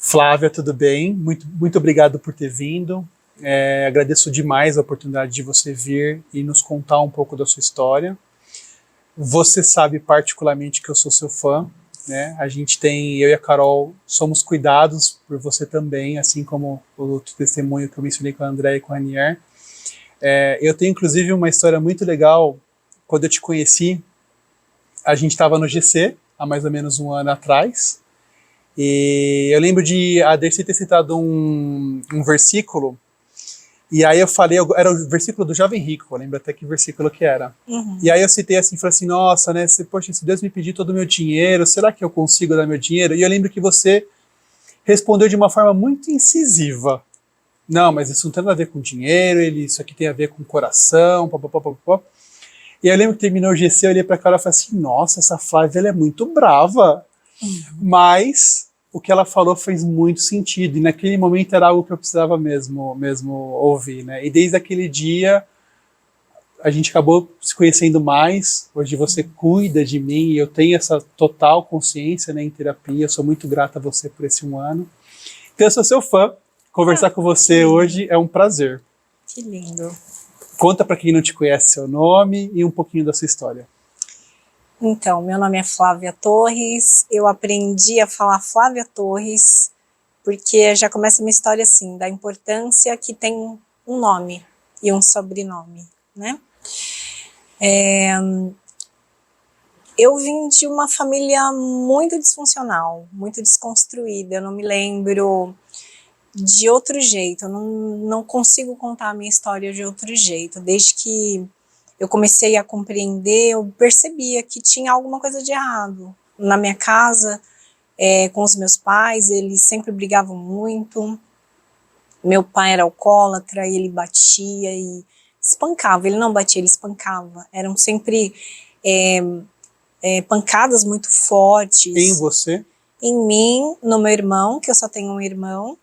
Flávia, tudo bem? Muito obrigado por ter vindo. Agradeço demais a oportunidade de você vir e nos contar um pouco da sua história. Você sabe particularmente que eu sou seu fã, né? Eu e a Carol somos cuidados por você também, assim como o outro testemunho que eu mencionei com a André e com a Anier. Eu tenho inclusive uma história muito legal. Quando eu te conheci, a gente estava no GC há mais ou menos um ano atrás. E eu lembro de a Dercy ter citado um versículo, e aí eu falei, era o versículo do Jovem Rico, eu lembro até que versículo que era. E aí eu citei assim, falei assim, nossa, né, poxa, se Deus me pedir todo o meu dinheiro, será que eu consigo dar meu dinheiro? E eu lembro que você respondeu de uma forma muito incisiva. Não, mas isso não tem nada a ver com dinheiro, isso aqui tem a ver com coração, papapá. E eu lembro que terminou o GC, eu olhei pra cara e falei assim, nossa, essa Flávia, ela é muito brava. Mas o que ela falou fez muito sentido, e naquele momento era algo que eu precisava mesmo ouvir, né? E desde aquele dia a gente acabou se conhecendo mais. Hoje você cuida de mim e eu tenho essa total consciência, né, em terapia. Eu sou muito grata a você por esse um ano. Então eu sou seu fã. Conversar com você hoje é um prazer. Que lindo. Conta para quem não te conhece seu nome e um pouquinho da sua história. Então, meu nome é Flávia Torres, eu aprendi a falar Flávia Torres, porque já começa uma história assim, da importância que tem um nome e um sobrenome, né? Eu vim de uma família muito disfuncional, muito desconstruída, eu não me lembro de outro jeito, eu não consigo contar a minha história de outro jeito, desde que eu comecei a compreender, eu percebia que tinha alguma coisa de errado. Na minha casa, com os meus pais, eles sempre brigavam muito. Meu pai era alcoólatra, ele batia e espancava. Ele não batia, ele espancava. Eram sempre pancadas muito fortes. Em você? Em mim, no meu irmão, que eu só tenho um irmão,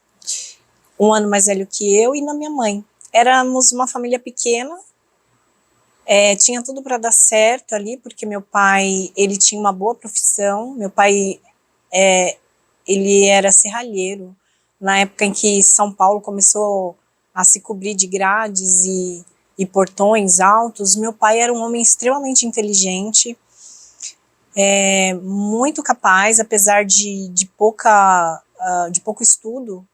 um ano mais velho que eu, e na minha mãe. Éramos uma família pequena. Tinha tudo para dar certo ali, porque meu pai, ele tinha uma boa profissão. Meu pai, ele era serralheiro. Na época em que São Paulo começou a se cobrir de grades e portões altos, meu pai era um homem extremamente inteligente, muito capaz, apesar de pouco estudo.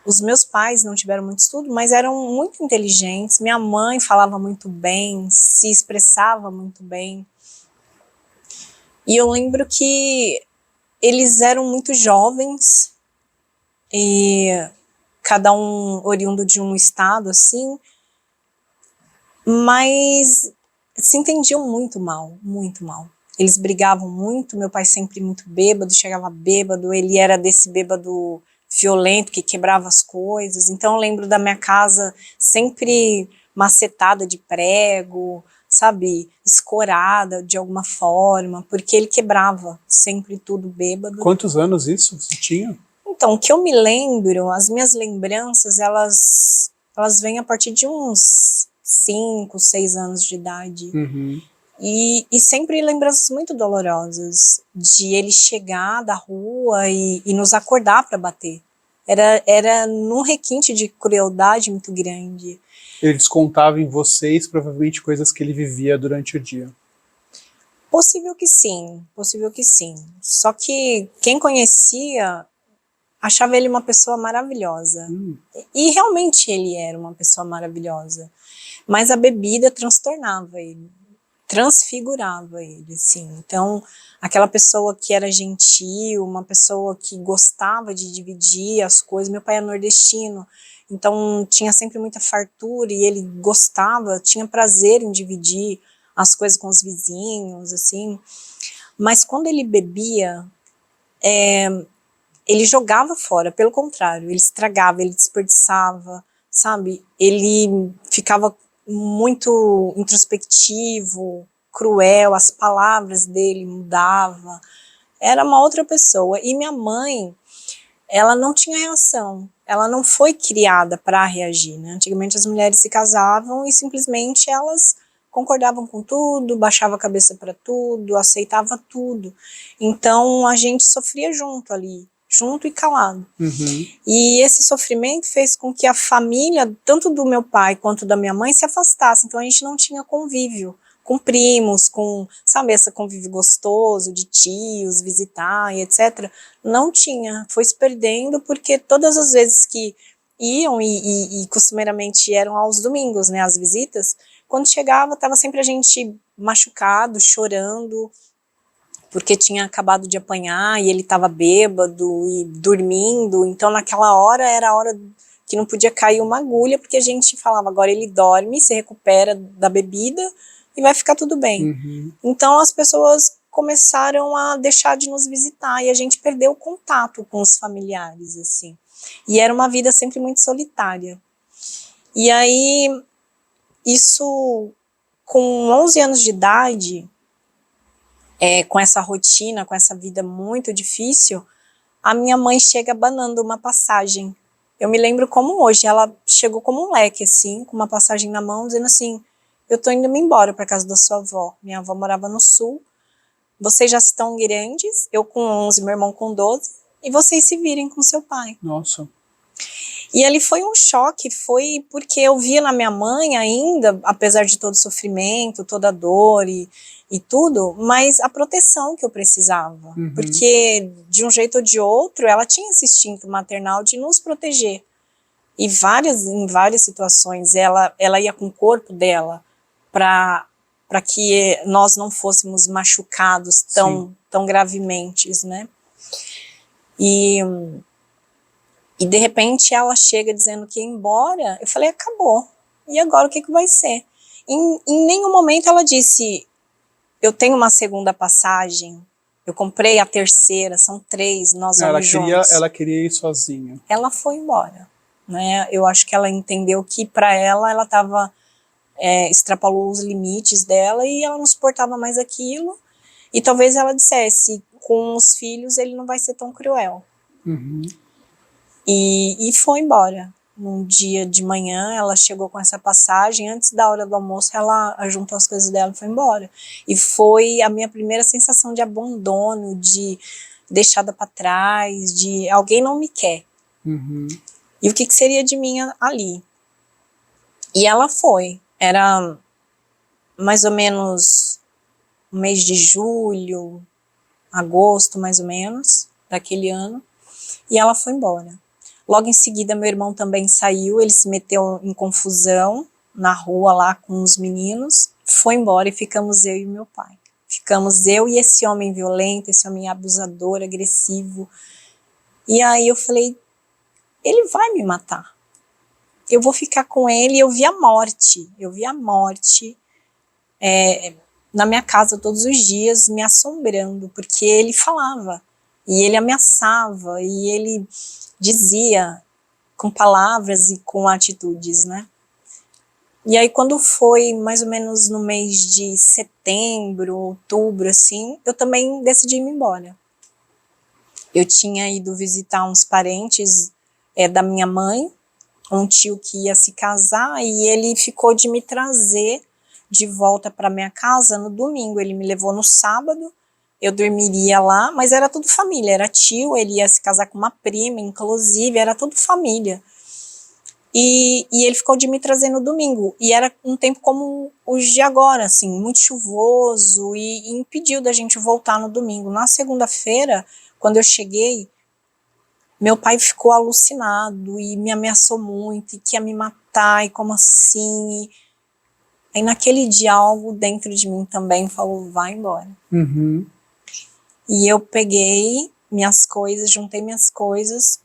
Os meus pais não tiveram muito estudo, mas eram muito inteligentes. Minha mãe falava muito bem, se expressava muito bem. E eu lembro que eles eram muito jovens, e cada um oriundo de um estado, assim, mas se entendiam muito mal, muito mal. Eles brigavam muito, meu pai sempre muito bêbado, chegava bêbado, ele era desse bêbado violento, que quebrava as coisas. Então eu lembro da minha casa sempre macetada de prego, sabe, escorada de alguma forma, porque ele quebrava sempre tudo bêbado. Quantos anos isso você tinha? Então, o que eu me lembro, as minhas lembranças, elas vêm a partir de uns 5, 6 anos de idade. Uhum. E sempre lembranças muito dolorosas, de ele chegar da rua e nos acordar para bater. Era num requinte de crueldade muito grande. Ele descontava em vocês provavelmente coisas que ele vivia durante o dia. Possível que sim, possível que sim. Só que quem conhecia achava ele uma pessoa maravilhosa. E realmente ele era uma pessoa maravilhosa. Mas a bebida transtornava ele, transfigurava ele, sim. Então, aquela pessoa que era gentil, uma pessoa que gostava de dividir as coisas. Meu pai é nordestino, então tinha sempre muita fartura e ele gostava, tinha prazer em dividir as coisas com os vizinhos, assim. Mas quando ele bebia, ele jogava fora, pelo contrário, ele estragava, ele desperdiçava, sabe? Ele ficava muito introspectivo, cruel, as palavras dele mudavam, era uma outra pessoa. E minha mãe, ela não tinha reação, ela não foi criada para reagir, né? Antigamente as mulheres se casavam e simplesmente elas concordavam com tudo, baixava a cabeça para tudo, aceitava tudo. Então a gente sofria junto ali. junto e calado. E esse sofrimento fez com que a família, tanto do meu pai quanto da minha mãe, se afastasse. Então a gente não tinha convívio com primos, com, sabe, esse convívio gostoso de tios, visitar e etc. Não tinha, foi se perdendo, porque todas as vezes que iam e costumeiramente eram aos domingos, né, as visitas, quando chegava, estava sempre a gente machucado, chorando, porque tinha acabado de apanhar e ele estava bêbado e dormindo. Então naquela hora era a hora que não podia cair uma agulha, porque a gente falava, agora ele dorme, se recupera da bebida e vai ficar tudo bem. Então as pessoas começaram a deixar de nos visitar e a gente perdeu o contato com os familiares, assim. E era uma vida sempre muito solitária. E aí, isso, com 11 anos de idade, com essa rotina, com essa vida muito difícil, a minha mãe chega abanando uma passagem. Eu me lembro como hoje, ela chegou como um leque, assim, com uma passagem na mão, dizendo assim, eu tô indo-me embora para casa da sua avó. Minha avó morava no sul, vocês já estão grandes, eu com 11, meu irmão com 12, e vocês se virem com seu pai. Nossa. E ali foi um choque, foi porque eu via na minha mãe ainda, apesar de todo o sofrimento, toda a dor e tudo, mas a proteção que eu precisava. Porque, de um jeito ou de outro, ela tinha esse instinto maternal de nos proteger. E em várias situações, ela ia com o corpo dela para que nós não fôssemos machucados tão gravemente, né? E de repente ela chega dizendo que ia embora. Eu falei, acabou. E agora o que vai ser? Em nenhum momento ela disse, eu tenho uma segunda passagem, eu comprei a terceira, são 3, nós vamos juntos. Ela queria ir sozinha. Ela foi embora. Né? Eu acho que ela entendeu que para ela estava extrapolou os limites dela e ela não suportava mais aquilo. E talvez ela dissesse, com os filhos ele não vai ser tão cruel. E foi embora. Num dia de manhã, ela chegou com essa passagem, antes da hora do almoço, ela juntou as coisas dela e foi embora. E foi a minha primeira sensação de abandono, de deixada para trás, de alguém não me quer. E o que seria de mim ali? E ela foi. Era mais ou menos o mês de julho, agosto, mais ou menos, daquele ano. E ela foi embora. Logo em seguida, meu irmão também saiu, ele se meteu em confusão na rua lá com os meninos, foi embora e ficamos eu e meu pai. Ficamos eu e esse homem violento, esse homem abusador, agressivo. E aí eu falei, ele vai me matar. Eu vou ficar com ele. Eu vi a morte na minha casa todos os dias, me assombrando, porque ele falava, e ele ameaçava, e ele dizia com palavras e com atitudes, né? E aí quando foi mais ou menos no mês de setembro, outubro, assim, eu também decidi ir embora. Eu tinha ido visitar uns parentes da minha mãe, um tio que ia se casar, e ele ficou de me trazer de volta para minha casa no domingo. Ele me levou no sábado, eu dormiria lá, mas era tudo família, era tio, ele ia se casar com uma prima, inclusive, era tudo família. E ele ficou de me trazer no domingo, e era um tempo como os de agora, assim, muito chuvoso, e impediu da gente voltar no domingo. Na segunda-feira, quando eu cheguei, meu pai ficou alucinado e me ameaçou muito, e que ia me matar, e como assim? Aí naquele dia algo dentro de mim também falou, vai embora. E eu peguei minhas coisas, juntei minhas coisas,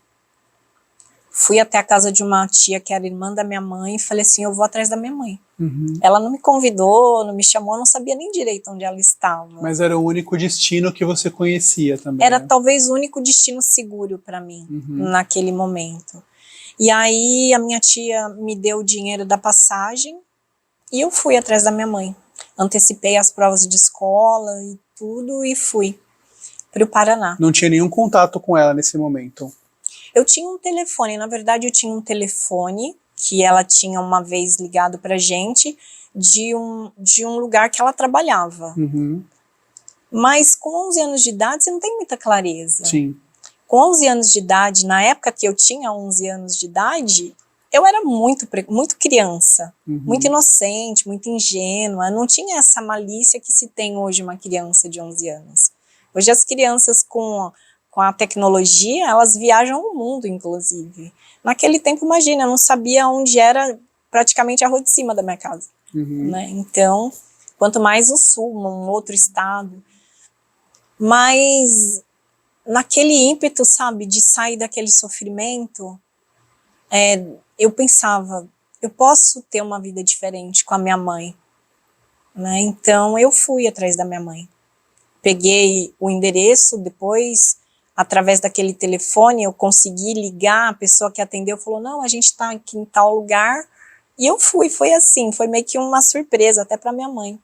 fui até a casa de uma tia que era irmã da minha mãe e falei assim, eu vou atrás da minha mãe. Ela não me convidou, não me chamou, não sabia nem direito onde ela estava. Mas era o único destino que você conhecia também. Era talvez o único destino seguro para mim, naquele momento. E aí a minha tia me deu o dinheiro da passagem e eu fui atrás da minha mãe. Antecipei as provas de escola e tudo e fui para o Paraná. Não tinha nenhum contato com ela nesse momento? Eu tinha um telefone, na verdade eu tinha um telefone que ela tinha uma vez ligado pra gente de um lugar que ela trabalhava. Mas com 11 anos de idade você não tem muita clareza. Sim. com 11 anos de idade, na época que eu tinha 11 anos de idade, eu era muito criança, muito inocente, muito ingênua, não tinha essa malícia que se tem hoje uma criança de 11 anos. Hoje as crianças com a tecnologia, elas viajam o mundo, inclusive. Naquele tempo, imagina, eu não sabia onde era praticamente a rua de cima da minha casa. Né? Então, quanto mais o sul, um outro estado. Mas naquele ímpeto, sabe, de sair daquele sofrimento, eu pensava, eu posso ter uma vida diferente com a minha mãe, né? Então eu fui atrás da minha mãe. Peguei o endereço, depois, através daquele telefone, eu consegui ligar, a pessoa que atendeu falou, não, a gente está aqui em tal lugar, e eu fui, foi assim, foi meio que uma surpresa, até para minha mãe.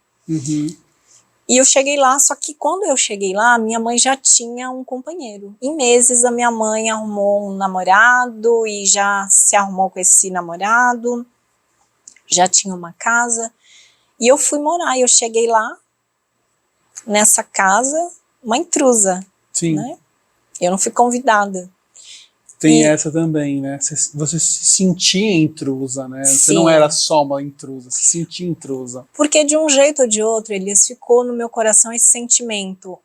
E eu cheguei lá, só que quando eu cheguei lá, minha mãe já tinha um companheiro. Em meses, a minha mãe arrumou um namorado e já se arrumou com esse namorado, já tinha uma casa. E eu fui morar, e eu cheguei lá, nessa casa, uma intrusa. Sim. Né? Eu não fui convidada. Tem essa também, né? Você se sentia intrusa, né? Sim. Você não era só uma intrusa, se sentia intrusa. Porque de um jeito ou de outro, Elias, ficou no meu coração esse sentimento.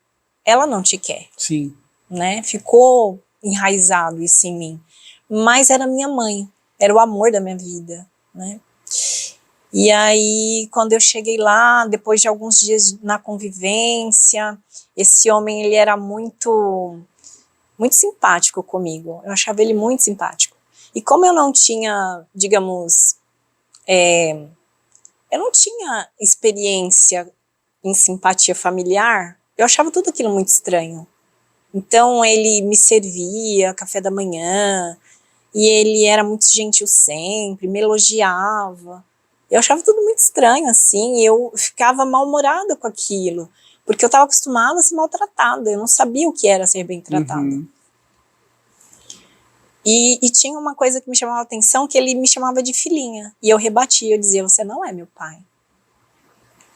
Ela não te quer. Sim. Né? Ficou enraizado isso em mim. Mas era minha mãe, era o amor da minha vida. Né? E aí, quando eu cheguei lá, depois de alguns dias na convivência, esse homem, ele era muito simpático comigo. Eu achava ele muito simpático. E como eu não tinha, digamos, eu não tinha experiência em simpatia familiar, eu achava tudo aquilo muito estranho. Então ele me servia café da manhã, e ele era muito gentil sempre, me elogiava. Eu achava tudo muito estranho, assim, e eu ficava mal-humorada com aquilo, porque eu estava acostumada a ser maltratada, eu não sabia o que era ser bem tratada. E tinha uma coisa que me chamava a atenção, que ele me chamava de filhinha, e eu rebatia, eu dizia, você não é meu pai.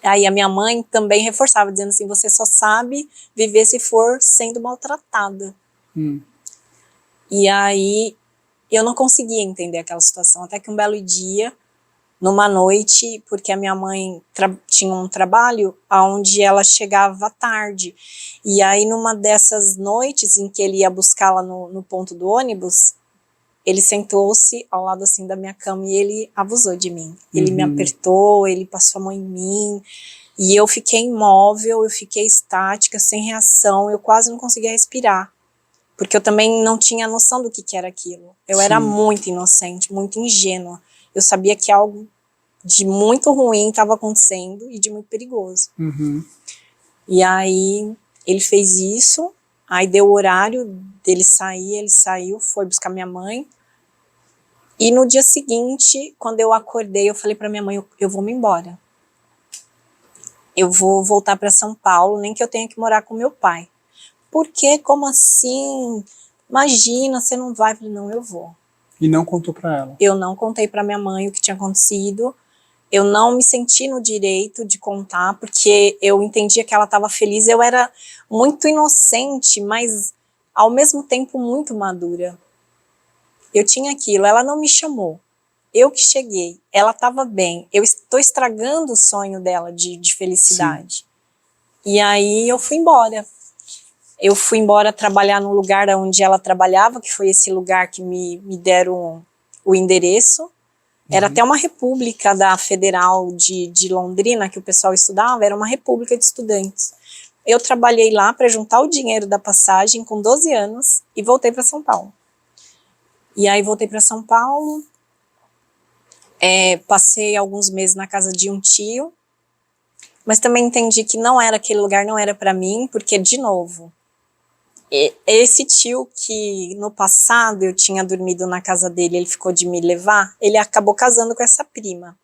Aí a minha mãe também reforçava, dizendo assim, você só sabe viver se for sendo maltratada. E aí eu não conseguia entender aquela situação, até que um belo dia, numa noite, porque a minha mãe tinha um trabalho onde ela chegava tarde, e aí numa dessas noites em que ele ia buscá-la no ponto do ônibus, ele sentou-se ao lado assim da minha cama e ele abusou de mim. Ele me apertou, ele passou a mão em mim, e eu fiquei imóvel, eu fiquei estática, sem reação, eu quase não conseguia respirar, porque eu também não tinha noção do que era aquilo. Eu Sim. era muito inocente, muito ingênua. Eu sabia que algo de muito ruim estava acontecendo e de muito perigoso. E aí ele fez isso, aí deu o horário dele sair, ele saiu, foi buscar minha mãe. E no dia seguinte, quando eu acordei, eu falei para minha mãe, eu vou me embora. Eu vou voltar para São Paulo, nem que eu tenha que morar com meu pai. Por quê? Como assim? Imagina, você não vai? Eu falei, não, eu vou. E não contou para ela? Eu não contei para minha mãe o que tinha acontecido. Eu não me senti no direito de contar, porque eu entendia que ela estava feliz. Eu era muito inocente, mas ao mesmo tempo muito madura. Eu tinha aquilo, ela não me chamou. Eu que cheguei, ela estava bem. Eu estou estragando o sonho dela de felicidade. Sim. E aí eu fui embora. Eu fui embora trabalhar no lugar onde ela trabalhava, que foi esse lugar que me deram o endereço. Era até uma república da Federal de Londrina, que o pessoal estudava, era uma república de estudantes. Eu trabalhei lá para juntar o dinheiro da passagem com 12 anos e voltei para São Paulo. E aí voltei para São Paulo, passei alguns meses na casa de um tio, mas também entendi que não era aquele lugar, não era para mim, porque, de novo, esse tio que no passado eu tinha dormido na casa dele, ele ficou de me levar, ele acabou casando com essa prima.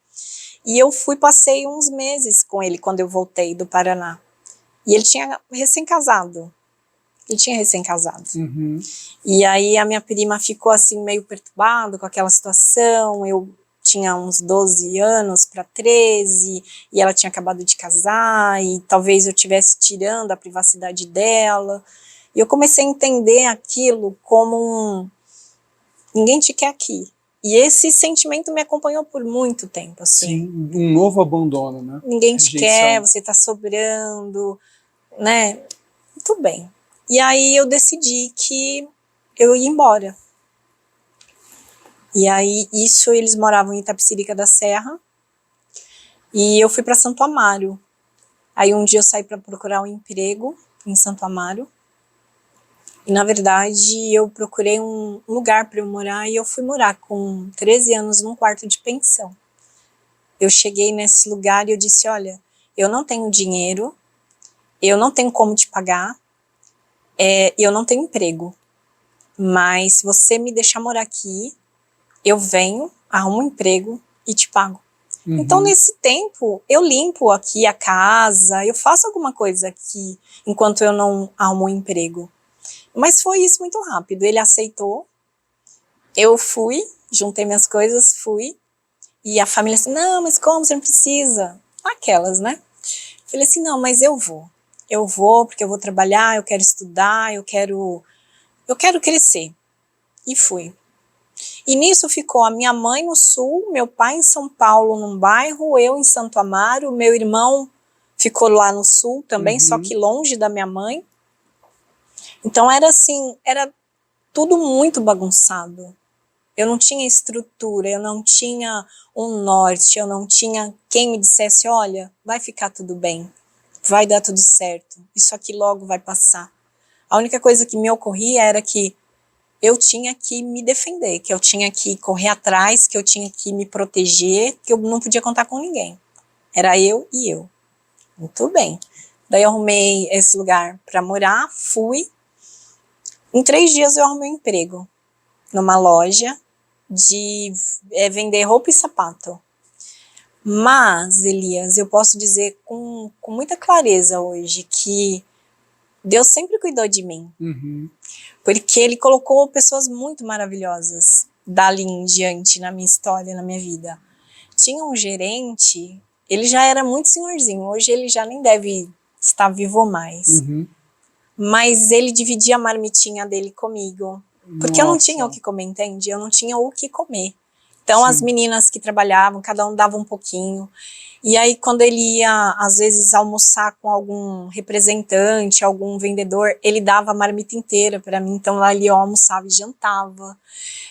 E eu passei uns meses com ele quando eu voltei do Paraná. E ele tinha recém-casado. E aí a minha prima ficou assim meio perturbada com aquela situação. Eu tinha uns 12 anos para 13, e ela tinha acabado de casar, e talvez eu estivesse tirando a privacidade dela. E eu comecei a entender aquilo como ninguém te quer aqui. E esse sentimento me acompanhou por muito tempo, assim. Sim, um novo abandono, né? Ninguém te quer, você tá sobrando, né? Muito bem. E aí eu decidi que eu ia embora. E aí, eles moravam em Itapecerica da Serra, e eu fui para Santo Amaro. Aí um dia eu saí para procurar um emprego em Santo Amaro, e na verdade eu procurei um lugar para eu morar, e eu fui morar com 13 anos num quarto de pensão. Eu cheguei nesse lugar e eu disse, olha, eu não tenho dinheiro, eu não tenho como te pagar, eu não tenho emprego, mas se você me deixar morar aqui, eu venho, arrumo um emprego e te pago. Uhum. Então, nesse tempo, eu limpo aqui a casa, eu faço alguma coisa aqui, enquanto eu não arrumo um emprego. Mas foi isso muito rápido, ele aceitou, eu fui, juntei minhas coisas, fui, e a família assim, não, mas como, você não precisa? Aquelas, né? Falei assim, não, mas eu vou porque eu vou trabalhar, eu quero estudar, eu quero crescer. E fui. E nisso ficou a minha mãe no sul, meu pai em São Paulo, num bairro, eu em Santo Amaro, meu irmão ficou lá no sul também, só que longe da minha mãe. Então era assim, era tudo muito bagunçado. Eu não tinha estrutura, eu não tinha um norte, eu não tinha quem me dissesse, olha, vai ficar tudo bem, vai dar tudo certo, isso aqui logo vai passar. A única coisa que me ocorria era que eu tinha que me defender, que eu tinha que correr atrás, que eu tinha que me proteger, que eu não podia contar com ninguém. Era eu e eu. Muito bem. Daí eu arrumei esse lugar para morar, fui. Em 3 dias eu arrumei um emprego numa loja de vender roupa e sapato. Mas, Elias, eu posso dizer com muita clareza hoje que Deus sempre cuidou de mim. Uhum. Porque ele colocou pessoas muito maravilhosas dali em diante na minha história, na minha vida. Tinha um gerente, ele já era muito senhorzinho, hoje ele já nem deve estar vivo mais. Uhum. Mas ele dividia a marmitinha dele comigo. Porque eu não tinha o que comer, entende? Eu não tinha o que comer. Então as meninas que trabalhavam, cada um dava um pouquinho. E aí quando ele ia, às vezes, almoçar com algum representante, algum vendedor, ele dava a marmita inteira para mim. Então lá eu almoçava e jantava.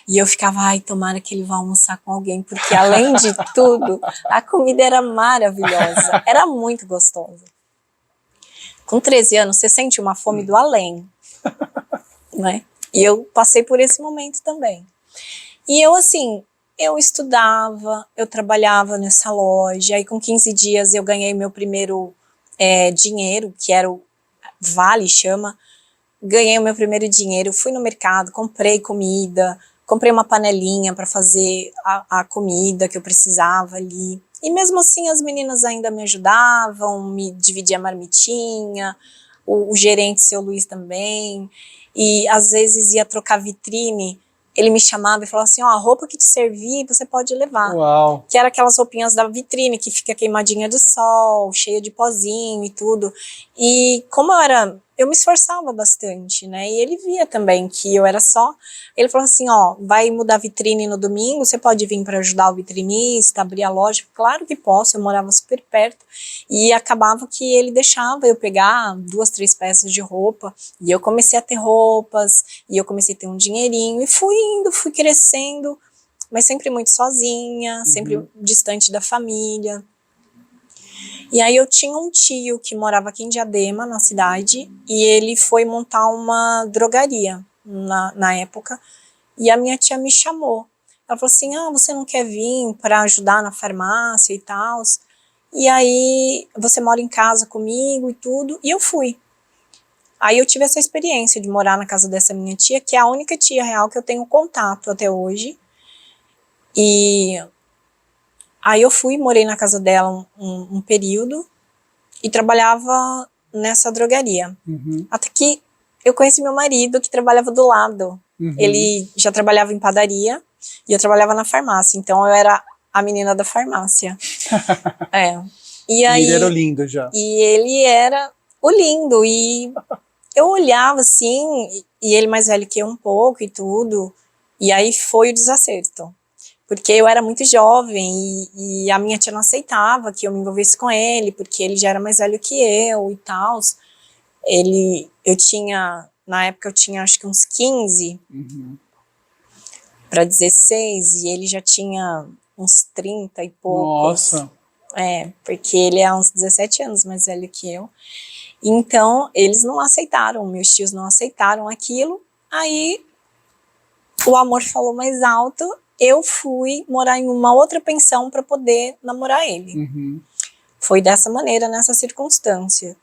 E eu ficava, ai, tomara que ele vá almoçar com alguém. Porque além de tudo, a comida era maravilhosa. Era muito gostosa. Com 13 anos, você sente uma fome do além, né? E eu passei por esse momento também. E eu, assim, eu estudava, eu trabalhava nessa loja, aí com 15 dias eu ganhei meu primeiro dinheiro, que era o Vale, chama. Ganhei o meu primeiro dinheiro, fui no mercado, comprei comida, comprei uma panelinha para fazer a comida que eu precisava ali. E mesmo assim as meninas ainda me ajudavam, me dividia a marmitinha, o gerente, seu Luiz, também. E às vezes ia trocar vitrine, ele me chamava e falava assim, ó, a roupa que te servir, você pode levar. Uau. Que era aquelas roupinhas da vitrine, que fica queimadinha do sol, cheia de pozinho e tudo. E como eu me esforçava bastante, né? E ele via também que eu era só... Ele falou assim, ó, vai mudar a vitrine no domingo, você pode vir para ajudar o vitrinista, abrir a loja? Claro que posso, eu morava super perto. E acabava que ele deixava eu pegar 2, 3 peças de roupa, e eu comecei a ter roupas, e eu comecei a ter um dinheirinho, e fui indo, fui crescendo, mas sempre muito sozinha, sempre distante da família. E aí eu tinha um tio que morava aqui em Diadema, na cidade, e ele foi montar uma drogaria na época, e a minha tia me chamou. Ela falou assim, ah, você não quer vir para ajudar na farmácia e tal? E aí você mora em casa comigo e tudo, e eu fui. Aí eu tive essa experiência de morar na casa dessa minha tia, que é a única tia real que eu tenho contato até hoje. E aí eu fui, morei na casa dela um período e trabalhava nessa drogaria. Até que eu conheci meu marido, que trabalhava do lado. Ele já trabalhava em padaria e eu trabalhava na farmácia, então eu era a menina da farmácia. E aí, ele era o lindo já. E ele era o lindo, e eu olhava assim, e ele mais velho que eu um pouco e tudo, e aí foi o desacerto. Porque eu era muito jovem e a minha tia não aceitava que eu me envolvesse com ele, porque ele já era mais velho que eu e tal. Na época eu tinha acho que uns 15 para 16, e ele já tinha uns 30 e poucos. Nossa. Porque ele é uns 17 anos mais velho que eu. Então, eles não aceitaram, meus tios não aceitaram aquilo. Aí, o amor falou mais alto, eu fui morar em uma outra pensão para poder namorar ele. Foi dessa maneira, nessa circunstância.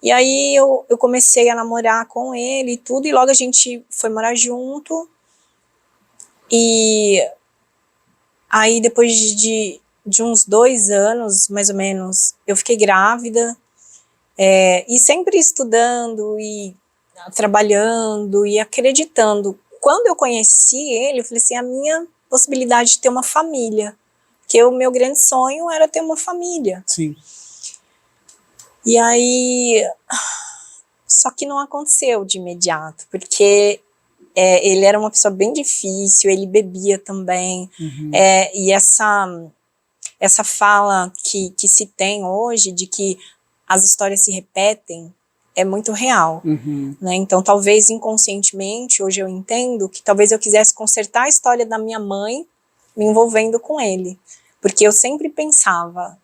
E aí, eu comecei a namorar com ele e tudo, e logo a gente foi morar junto. E aí, depois de uns 2 anos, mais ou menos, eu fiquei grávida. E sempre estudando e trabalhando e acreditando. Quando eu conheci ele, eu falei assim, a minha possibilidade de ter uma família, porque o meu grande sonho era ter uma família. Sim. E aí, só que não aconteceu de imediato, porque ele era uma pessoa bem difícil, ele bebia também, e essa fala que se tem hoje de que as histórias se repetem, é muito real, né? Então, talvez inconscientemente, hoje eu entendo que talvez eu quisesse consertar a história da minha mãe me envolvendo com ele, porque eu sempre pensava,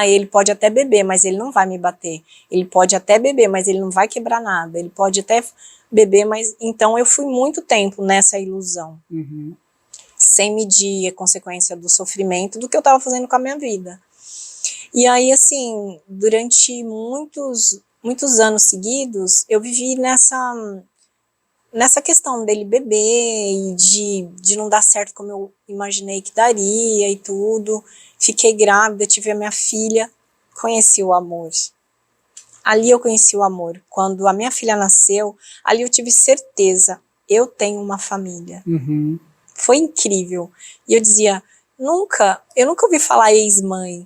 ele pode até beber, mas ele não vai me bater, ele pode até beber, mas ele não vai quebrar nada, ele pode até beber, mas... Então, eu fui muito tempo nessa ilusão, sem medir a consequência do sofrimento do que eu estava fazendo com a minha vida. E aí, assim, durante muitos anos seguidos, eu vivi nessa questão dele beber e de não dar certo como eu imaginei que daria e tudo. Fiquei grávida, tive a minha filha, conheci o amor. Ali eu conheci o amor. Quando a minha filha nasceu, ali eu tive certeza, eu tenho uma família. Foi incrível. E eu dizia, eu nunca ouvi falar ex-mãe,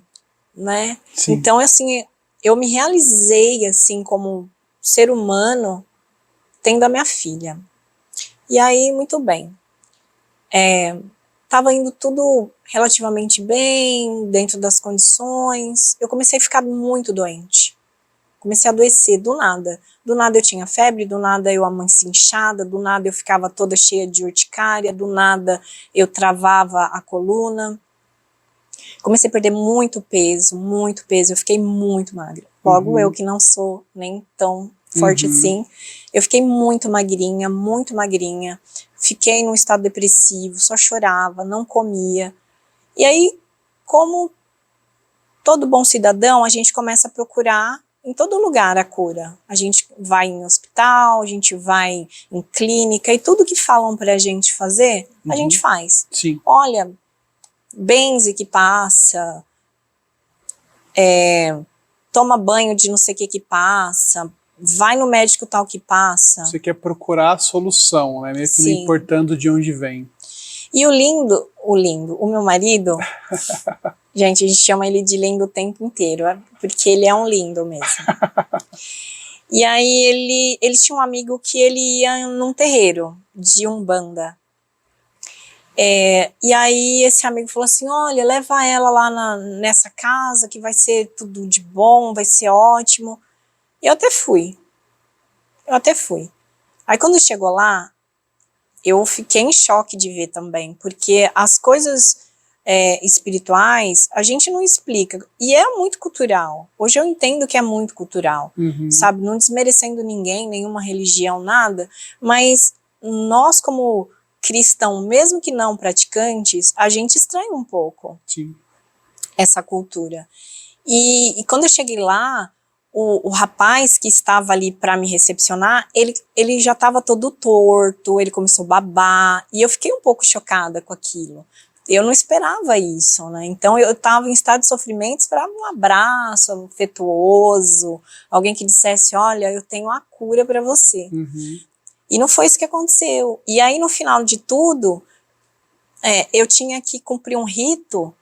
né? Sim. Então, assim, eu me realizei, assim, como ser humano, tendo a minha filha. E aí, muito bem. Tava indo tudo relativamente bem, dentro das condições. Eu comecei a ficar muito doente. Comecei a adoecer do nada. Do nada eu tinha febre, do nada eu amanhecia inchada, do nada eu ficava toda cheia de urticária, do nada eu travava a coluna. Comecei a perder muito peso, eu fiquei muito magra. Logo eu que não sou nem tão forte assim, eu fiquei muito magrinha, fiquei num estado depressivo, só chorava, não comia. E aí, como todo bom cidadão, a gente começa a procurar em todo lugar a cura. A gente vai em hospital, a gente vai em clínica, e tudo que falam pra gente fazer, a gente faz. Sim. Olha, benze que passa, toma banho de não sei o que passa, vai no médico tal que passa. Você quer procurar a solução, né? Meio que não importando de onde vem. E o meu marido, gente, a gente chama ele de lindo o tempo inteiro, porque ele é um lindo mesmo. E aí ele tinha um amigo que ele ia num terreiro de Umbanda. E aí esse amigo falou assim, olha, leva ela lá nessa casa que vai ser tudo de bom, vai ser ótimo. E eu até fui. Aí quando chegou lá, eu fiquei em choque de ver também, porque as coisas espirituais a gente não explica, e é muito cultural. Hoje eu entendo que é muito cultural, sabe, não desmerecendo ninguém, nenhuma religião, nada, mas nós como cristão, mesmo que não praticantes, a gente estranha um pouco essa cultura. E quando eu cheguei lá, o rapaz que estava ali para me recepcionar, ele já estava todo torto, ele começou a babar, e eu fiquei um pouco chocada com aquilo. Eu não esperava isso, né? Então eu estava em estado de sofrimento, esperava um abraço afetuoso, alguém que dissesse, olha, eu tenho a cura para você. E não foi isso que aconteceu. E aí no final de tudo, eu tinha que cumprir um rito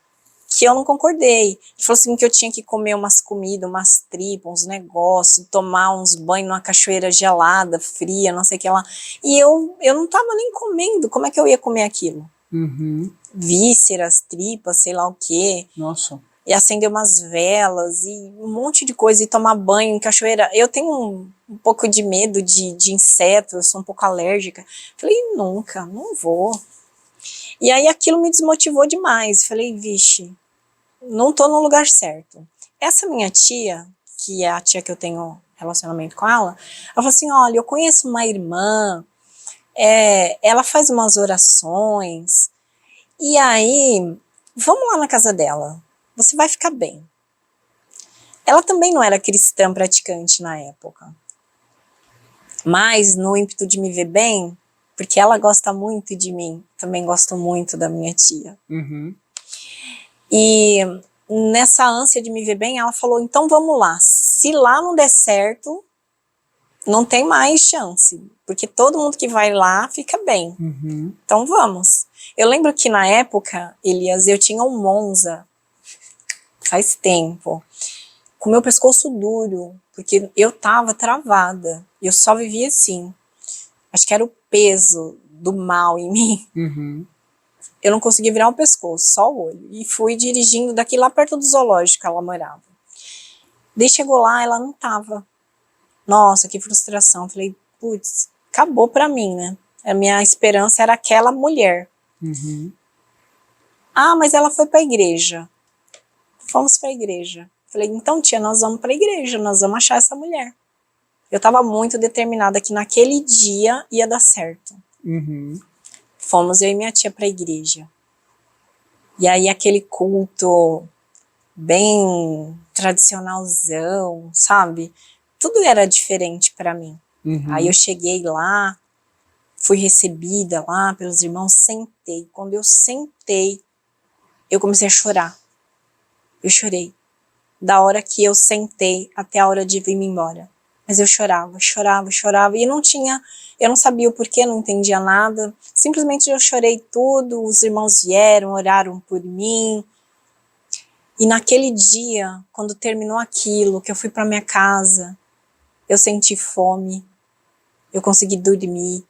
que eu não concordei. Ele falou assim que eu tinha que comer umas comidas, umas tripas, uns negócios, tomar uns banhos numa cachoeira gelada, fria, não sei o que lá. E eu não tava nem comendo, como é que eu ia comer aquilo? Vísceras, tripas, sei lá o quê. Nossa. E acender umas velas, e um monte de coisa, e tomar banho em cachoeira. Eu tenho um pouco de medo de inseto, eu sou um pouco alérgica. Falei, nunca, não vou. E aí aquilo me desmotivou demais. Falei, vixe, não tô no lugar certo. Essa minha tia, que é a tia que eu tenho relacionamento com ela falou assim, olha, eu conheço uma irmã, ela faz umas orações, e aí, vamos lá na casa dela, você vai ficar bem. Ela também não era cristã praticante na época, mas no ímpeto de me ver bem, porque ela gosta muito de mim, também gosto muito da minha tia. E nessa ânsia de me ver bem, ela falou, então vamos lá, se lá não der certo, não tem mais chance, porque todo mundo que vai lá fica bem. Então vamos. Eu lembro que na época, Elias, eu tinha um Monza, faz tempo, com meu pescoço duro, porque eu tava travada, eu só vivia assim. Acho que era o peso do mal em mim. Eu não conseguia virar o pescoço, só o olho. E fui dirigindo daqui lá perto do zoológico que ela morava. Daí chegou lá, ela não tava. Nossa, que frustração. Falei, putz, acabou pra mim, né? A minha esperança era aquela mulher. Ah, mas ela foi pra igreja. Fomos pra igreja. Falei, então tia, nós vamos pra igreja, nós vamos achar essa mulher. Eu tava muito determinada que naquele dia ia dar certo. Fomos eu e minha tia pra igreja. E aí aquele culto bem tradicionalzão, sabe? Tudo era diferente pra mim. Aí eu cheguei lá, fui recebida lá pelos irmãos, sentei. Quando eu sentei, eu comecei a chorar. Eu chorei. Da hora que eu sentei até a hora de vir me embora. Mas eu chorava, chorava, chorava. E eu não sabia o porquê, não entendia nada. Simplesmente eu chorei tudo, os irmãos vieram, oraram por mim. E naquele dia, quando terminou aquilo, que eu fui para minha casa, eu senti fome, eu consegui dormir.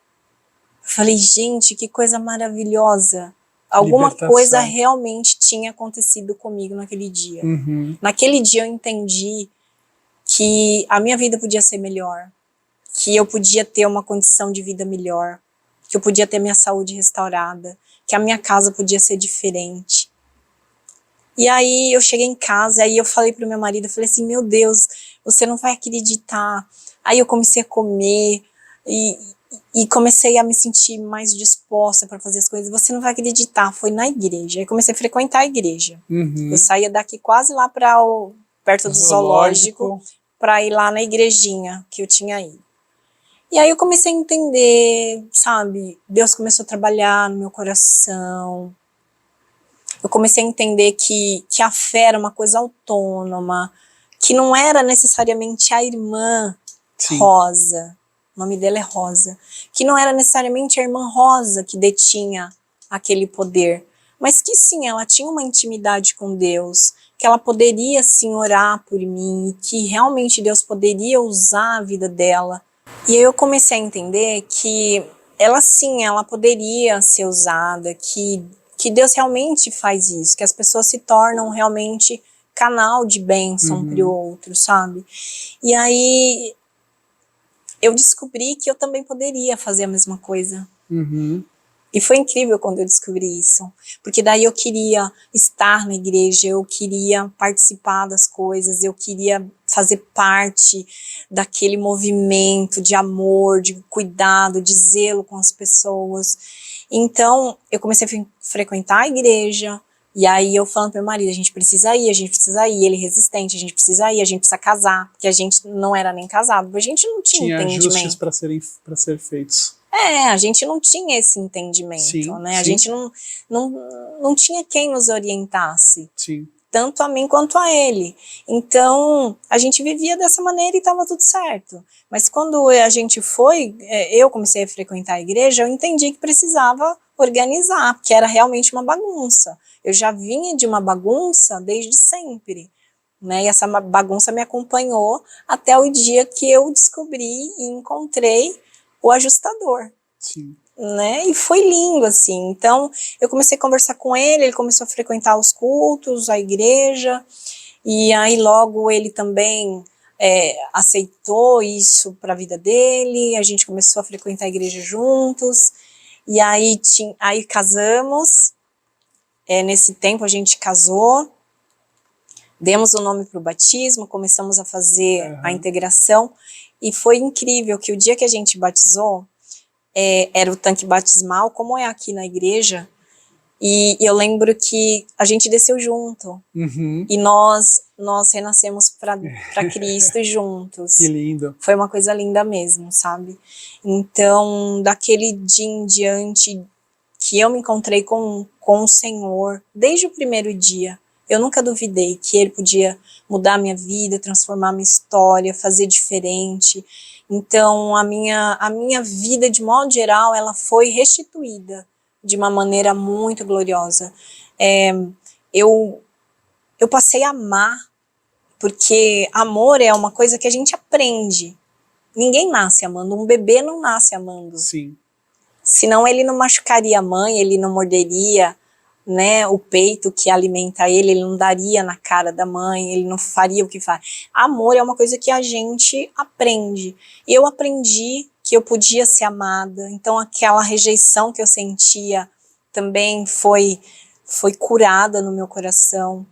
Falei, gente, que coisa maravilhosa. Alguma Libertação. coisa realmente tinha acontecido comigo naquele dia. Naquele dia eu entendi que a minha vida podia ser melhor, que eu podia ter uma condição de vida melhor, que eu podia ter minha saúde restaurada, que a minha casa podia ser diferente. E aí eu cheguei em casa, aí eu falei pro meu marido, eu falei assim, meu Deus, você não vai acreditar. Aí eu comecei a comer e comecei a me sentir mais disposta para fazer as coisas. Você não vai acreditar, foi na igreja. Aí comecei a frequentar a igreja. Eu saía daqui quase lá para perto do zoológico para ir lá na igrejinha que eu tinha ido. E aí eu comecei a entender, sabe, Deus começou a trabalhar no meu coração. Eu comecei a entender que a fé era uma coisa autônoma, que não era necessariamente a irmã Rosa, o nome dela é Rosa, que não era necessariamente a irmã Rosa que detinha aquele poder, mas que sim, ela tinha uma intimidade com Deus, que ela poderia sim orar por mim, que realmente Deus poderia usar a vida dela. E aí eu comecei a entender que ela sim, ela poderia ser usada, que Deus realmente faz isso, que as pessoas se tornam realmente canal de bênção para o outro, sabe? E aí eu descobri que eu também poderia fazer a mesma coisa. E foi incrível quando eu descobri isso, porque daí eu queria estar na igreja, eu queria participar das coisas, eu queria fazer parte daquele movimento de amor, de cuidado, de zelo com as pessoas. Então eu comecei a frequentar a igreja, e aí eu falando pro meu marido, a gente precisa ir, ele resistente, a gente precisa ir, a gente precisa casar, porque a gente não era nem casado, a gente não tinha entendimento. Tinha ajustes para ser feitos. A gente não tinha esse entendimento, né? A gente não tinha quem nos orientasse. tanto a mim quanto a ele. Então, a gente vivia dessa maneira e estava tudo certo. Mas quando a gente eu comecei a frequentar a igreja, eu entendi que precisava organizar, porque era realmente uma bagunça. Eu já vinha de uma bagunça desde sempre, né? E essa bagunça me acompanhou até o dia que eu descobri e encontrei o ajustador. Sim. Né? E foi lindo, assim. Então, eu comecei a conversar com ele começou a frequentar os cultos, a igreja, e aí logo ele também aceitou isso para a vida dele, a gente começou a frequentar a igreja juntos, e aí casamos, nesse tempo a gente casou, demos o nome para o batismo, começamos a fazer a integração, e foi incrível que o dia que a gente batizou, era o tanque batismal, como é aqui na igreja, e eu lembro que a gente desceu junto, e nós renascemos para Cristo juntos. Que lindo. Foi uma coisa linda mesmo, sabe? Então, daquele dia em diante que eu me encontrei com o Senhor, desde o primeiro dia, eu nunca duvidei que Ele podia mudar a minha vida, transformar a minha história, fazer diferente. Então, a minha vida, de modo geral, ela foi restituída de uma maneira muito gloriosa. Eu passei a amar, porque amor é uma coisa que a gente aprende. Ninguém nasce amando, um bebê não nasce amando. Sim. Senão ele não machucaria a mãe, ele não morderia, né, o peito que alimenta ele não daria na cara da mãe, ele não faria o que faz. Amor é uma coisa que a gente aprende. Eu aprendi que eu podia ser amada, então aquela rejeição que eu sentia também foi curada no meu coração.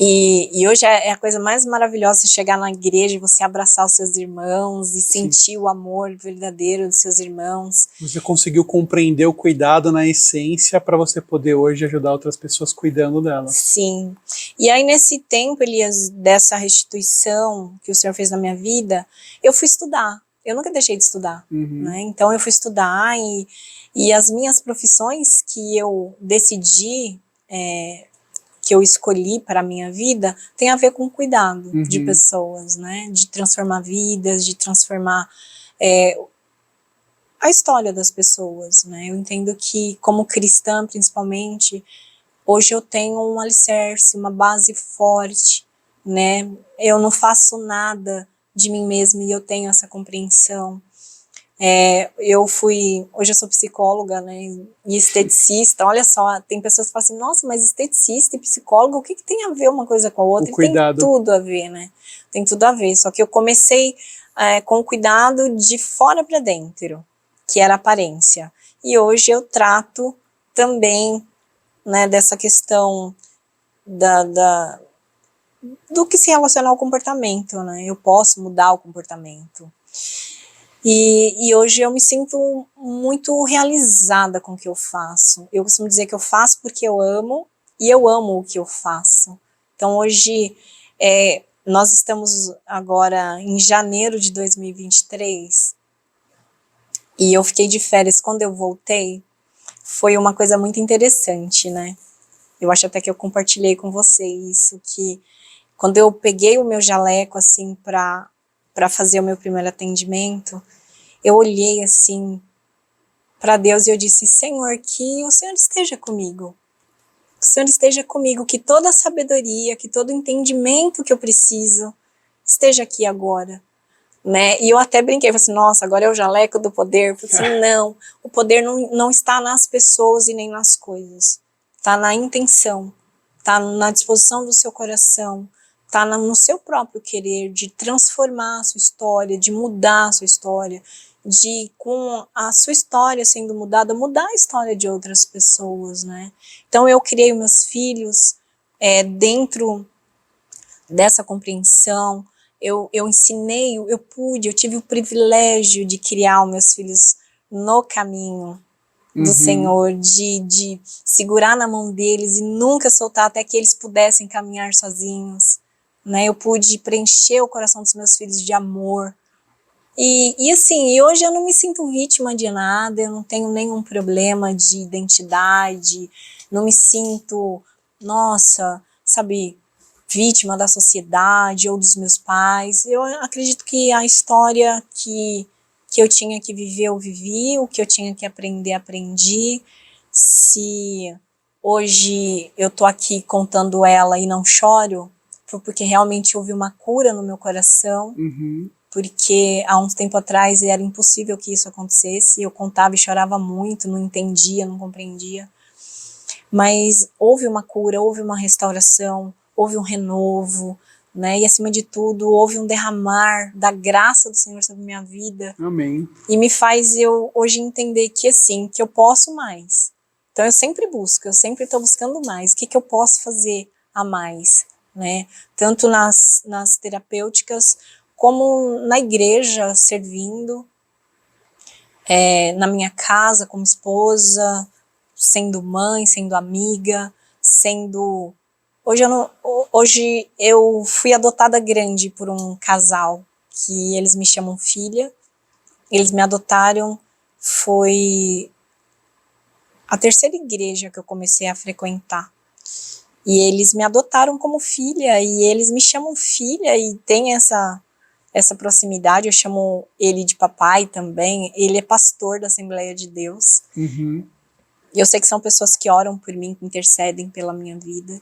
E hoje é a coisa mais maravilhosa você chegar na igreja e você abraçar os seus irmãos e sentir o amor verdadeiro dos seus irmãos. Você conseguiu compreender o cuidado na essência para você poder hoje ajudar outras pessoas cuidando delas. Sim. E aí nesse tempo, Elias, dessa restituição que o Senhor fez na minha vida, eu fui estudar. Eu nunca deixei de estudar. Né? Então eu fui estudar e as minhas profissões que eu decidi, que eu escolhi para a minha vida, tem a ver com cuidado de pessoas, né? De transformar vidas, de transformar a história das pessoas, né? Eu entendo que, como cristã principalmente, hoje eu tenho um alicerce, uma base forte, né? Eu não faço nada de mim mesma e eu tenho essa compreensão. Hoje eu sou psicóloga, né, e esteticista. Olha só, tem pessoas que falam assim, nossa, mas esteticista e psicóloga, o que tem a ver uma coisa com a outra? O cuidado. Tem tudo a ver, né? Tem tudo a ver, só que eu comecei com o cuidado de fora para dentro, que era a aparência. E hoje eu trato também, né, dessa questão do que se relaciona ao comportamento, né? Eu posso mudar o comportamento. E hoje eu me sinto muito realizada com o que eu faço. Eu costumo dizer que eu faço porque eu amo, e eu amo o que eu faço. Então hoje, nós estamos agora em janeiro de 2023, e eu fiquei de férias. Quando eu voltei, foi uma coisa muito interessante, né? Eu acho até que eu compartilhei com você isso, que quando eu peguei o meu jaleco, assim, para fazer o meu primeiro atendimento, eu olhei assim para Deus e eu disse, Senhor, que o Senhor esteja comigo. Que o Senhor esteja comigo, que toda a sabedoria, que todo o entendimento que eu preciso esteja aqui agora. Né? E eu até brinquei, falei assim, nossa, agora é o jaleco do poder. Eu falei assim, não, o poder não está nas pessoas e nem nas coisas. Está na intenção, está na disposição do seu coração, está no seu próprio querer de transformar a sua história, de mudar a sua história, de, com a sua história sendo mudada, mudar a história de outras pessoas, né? Então eu criei meus filhos dentro dessa compreensão. Eu ensinei, eu tive o privilégio de criar os meus filhos no caminho do Senhor, de segurar na mão deles e nunca soltar até que eles pudessem caminhar sozinhos, né? Eu pude preencher o coração dos meus filhos de amor. E assim, hoje eu não me sinto vítima de nada, eu não tenho nenhum problema de identidade, não me sinto, nossa, sabe, vítima da sociedade ou dos meus pais. Eu acredito que a história que eu tinha que viver, eu vivi, o que eu tinha que aprender, aprendi. Se hoje eu tô aqui contando ela e não choro, foi porque realmente houve uma cura no meu coração, porque há um tempo atrás era impossível que isso acontecesse, eu contava e chorava muito, não entendia, não compreendia. Mas houve uma cura, houve uma restauração, houve um renovo, né? E acima de tudo, houve um derramar da graça do Senhor sobre minha vida. Amém. E me faz eu hoje entender que assim, que eu posso mais. Então eu sempre busco, eu sempre estou buscando mais. O que eu posso fazer a mais, né? Tanto nas terapêuticas, como na igreja, servindo, na minha casa como esposa, sendo mãe, sendo amiga, sendo... Hoje eu fui adotada grande por um casal, que eles me chamam filha. Eles me adotaram, foi a terceira igreja que eu comecei a frequentar. E eles me adotaram como filha, e eles me chamam filha, e tem essa proximidade. Eu chamo ele de papai também. Ele é pastor da Assembleia de Deus. E eu sei que são pessoas que oram por mim, que intercedem pela minha vida.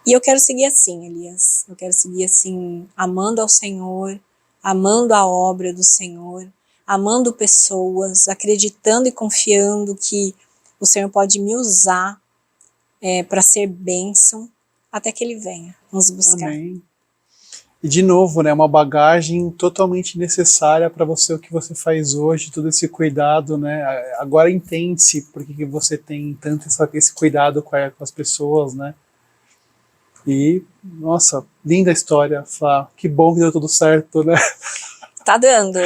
E eu quero seguir assim, Elias. Eu quero seguir assim, amando ao Senhor, amando a obra do Senhor, amando pessoas, acreditando e confiando que o Senhor pode me usar para ser bênção até que Ele venha nos buscar. Amém. E de novo, né, uma bagagem totalmente necessária para você, o que você faz hoje, todo esse cuidado, né? Agora entende-se por que você tem tanto esse cuidado com as pessoas, né? E, nossa, linda história, Flá. Que bom que deu tudo certo, né? Tá dando,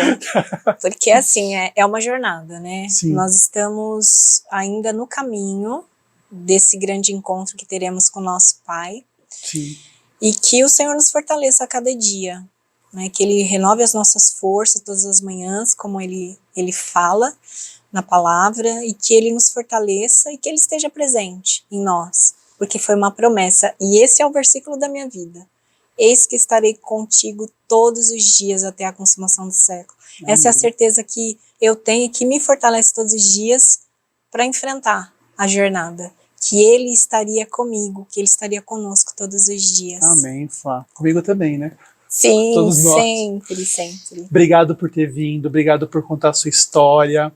porque assim, é uma jornada, né? Sim. Nós estamos ainda no caminho desse grande encontro que teremos com o nosso Pai. Sim. E que o Senhor nos fortaleça a cada dia, né? Que Ele renove as nossas forças todas as manhãs, como Ele fala na palavra, e que Ele nos fortaleça e que Ele esteja presente em nós, porque foi uma promessa. E esse é o versículo da minha vida. Eis que estarei contigo todos os dias até a consumação do século. Amém. Essa é a certeza que eu tenho e que me fortalece todos os dias para enfrentar a jornada. Que Ele estaria comigo, que Ele estaria conosco todos os dias. Amém, Flá. Comigo também, né? Sim, todos nós. Sempre, sempre. Obrigado por ter vindo, obrigado por contar a sua história.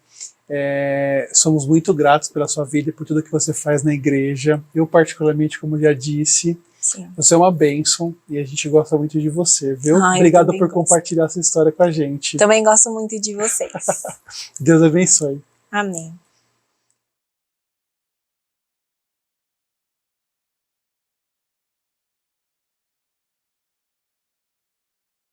Somos muito gratos pela sua vida e por tudo que você faz na igreja. Eu particularmente, como já disse, Sim. Você é uma bênção e a gente gosta muito de você, viu? Ai, obrigado por compartilhar essa história com a gente. Também gosto muito de vocês. Deus abençoe. Amém.